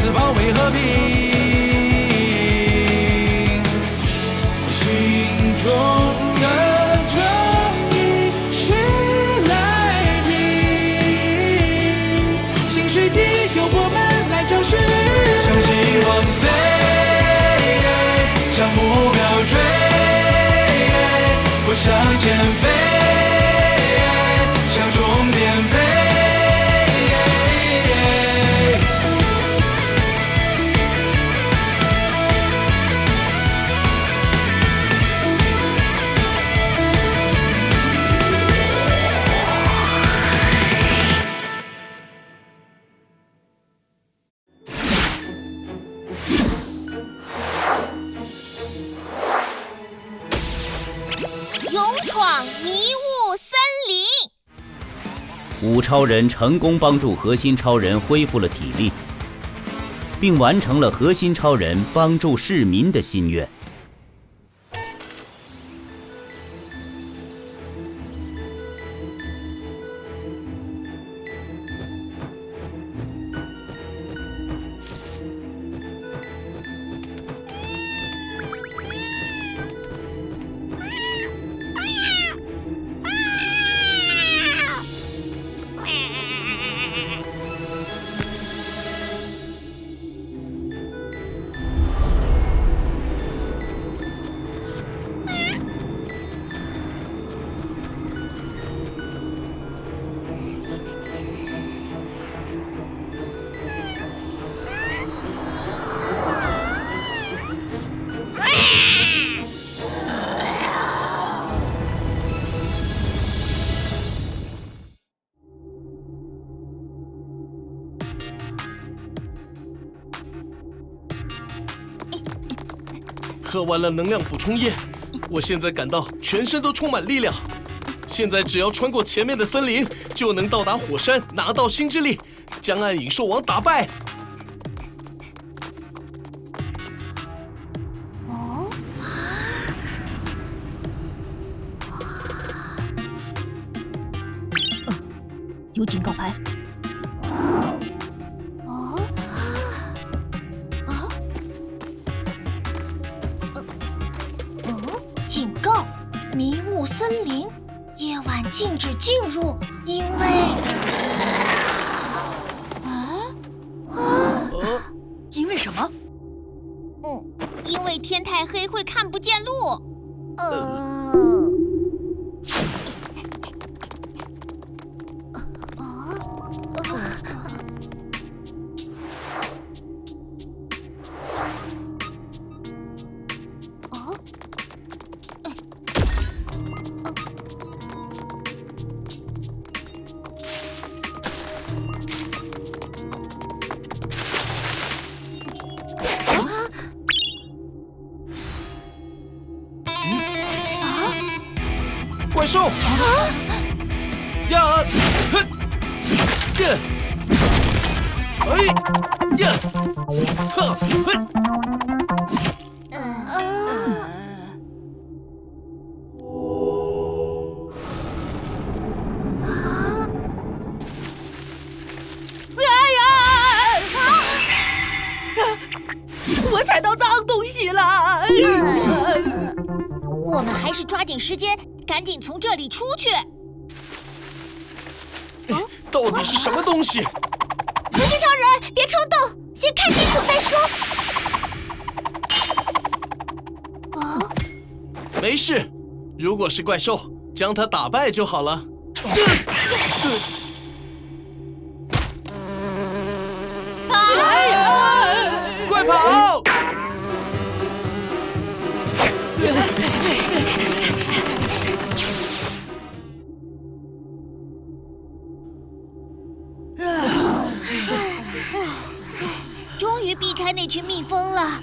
此保卫和平。心中的正义谁来听？新世纪由我们来昭示，向希望飞，向目标追，我向前飞，向终点飞。勇闯迷雾森林。五超人成功帮助核心超人恢复了体力，并完成了核心超人帮助市民的心愿。喝完了能量补充液，我现在感到全身都充满力量。现在只要穿过前面的森林，就能到达火山，拿到星之力，将暗影兽王打败。有警告牌。警告：迷雾森林，夜晚禁止进入，因为……因为什么？因为天太黑会看不见路。怪兽！呀！哼！呀！哎！呀！哈！哼！我踩到脏东西了！我们还是抓紧时间，赶紧从这里出去。到底是什么东西？核心超人，别冲动，先看清楚再说。没事，如果是怪兽，将它打败就好了。快跑！终于避开那群蜜蜂了。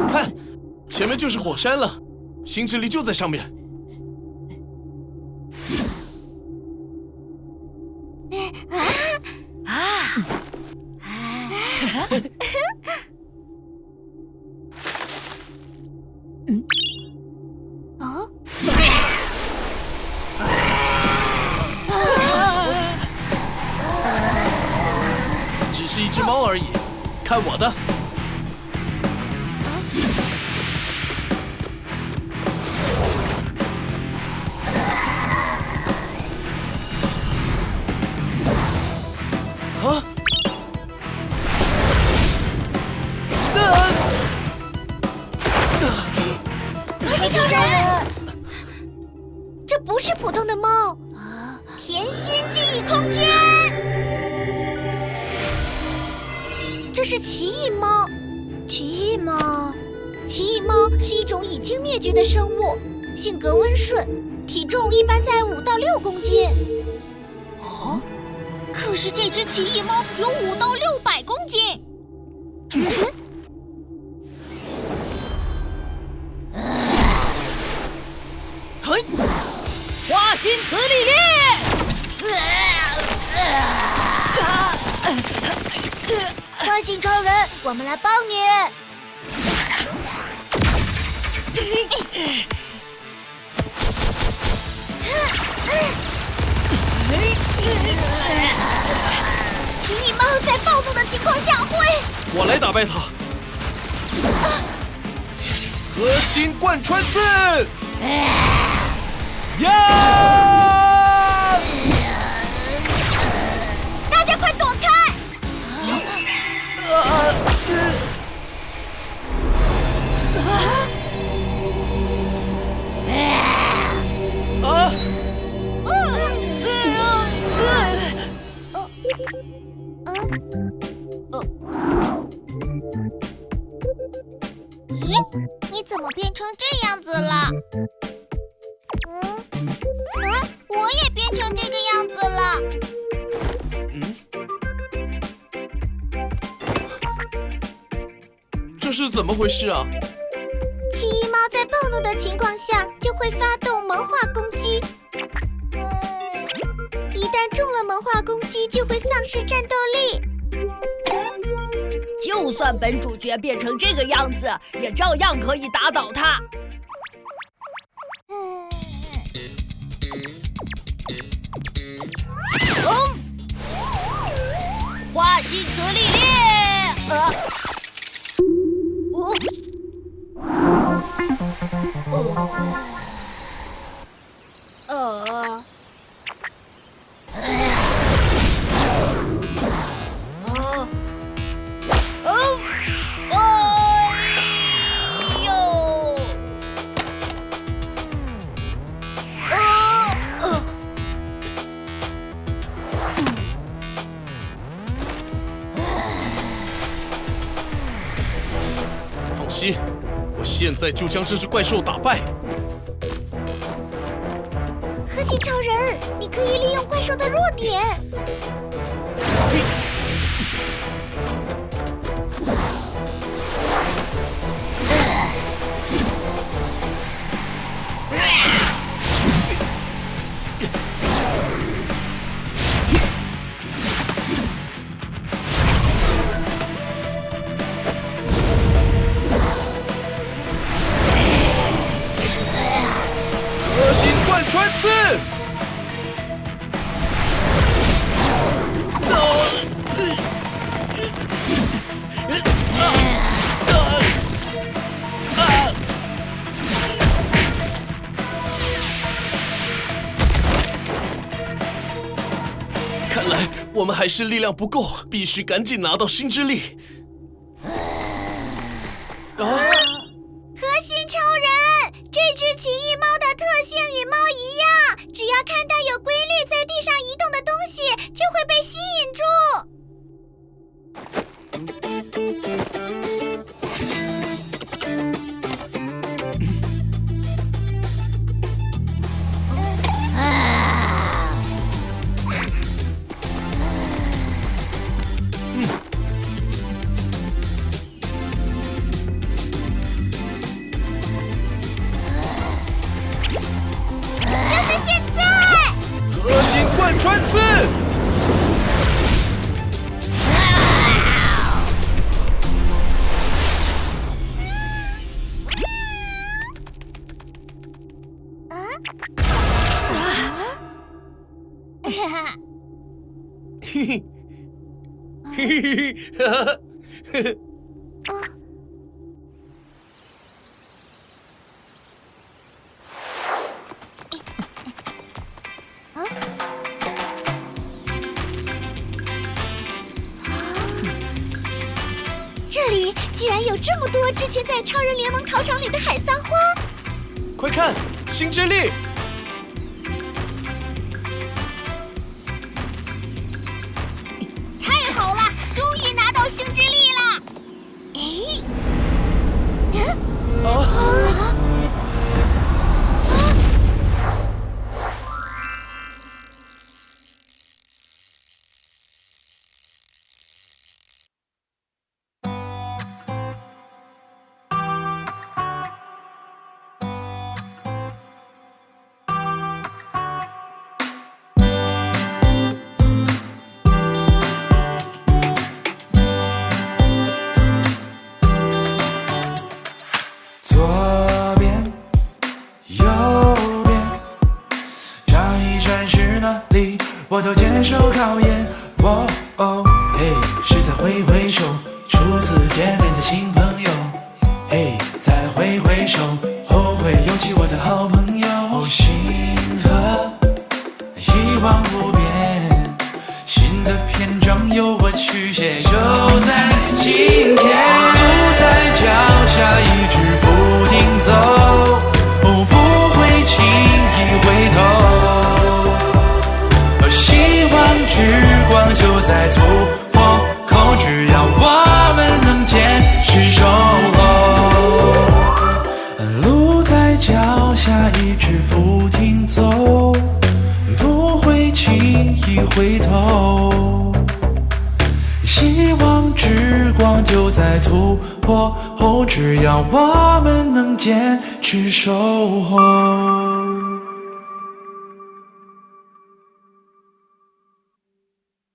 看，前面就是火山了，星之力就在上面。只是一只猫而已，看我的！啊！核心超人，这不是普通的猫，甜心记忆空间，这是奇异猫。奇异猫，奇异猫是一种已经灭绝的生物，性格温顺，体重一般在5到6公斤。哦，可是这只奇异猫有5到600公斤。嘿，花心磁力裂！花心超人，我们来帮你。奇异猫在暴怒的情况下会……我来打败它。核心贯穿刺！呀！大家快躲开！啊！咦，你怎么变成这样子了？我也变成这个样子了。这是怎么回事啊？奇异猫在暴怒的情况下就会发动萌化攻击。一旦中了萌化攻击，就会丧失战斗力。就算本主角变成这个样子，也照样可以打倒他。花心磁力裂！放心，我现在就将这只怪兽打败。核心超人，你可以利用怪兽的弱点。核心贯穿刺！看来我们还是力量不够，必须赶紧拿到星之力。核心超人，这只奇异猫的特性与猫一样，只要看到有规律在地上移动的东西，就会被吸引住。就是现在！核心贯穿刺！嘿嘿，嘿嘿嘿，哈哈，这里居然有这么多之前在超人联盟考场里的海撒花！快看，星之力！太好了，终于拿到星之力了！左边，右边，转一转是哪里？我都接受考验。嘿，是在挥挥手，初次见面的新朋友。嘿，再挥挥手，后会有期我的好朋友。星河一望无边，新的篇章由我续写，就在今天。路在脚下一直不停走，不会轻易回头。希望之光就在突破口，只要我们能坚持守候。路在脚下一直不停走，不会轻易回头。希望之光就在突破后，只要我们能坚持守候。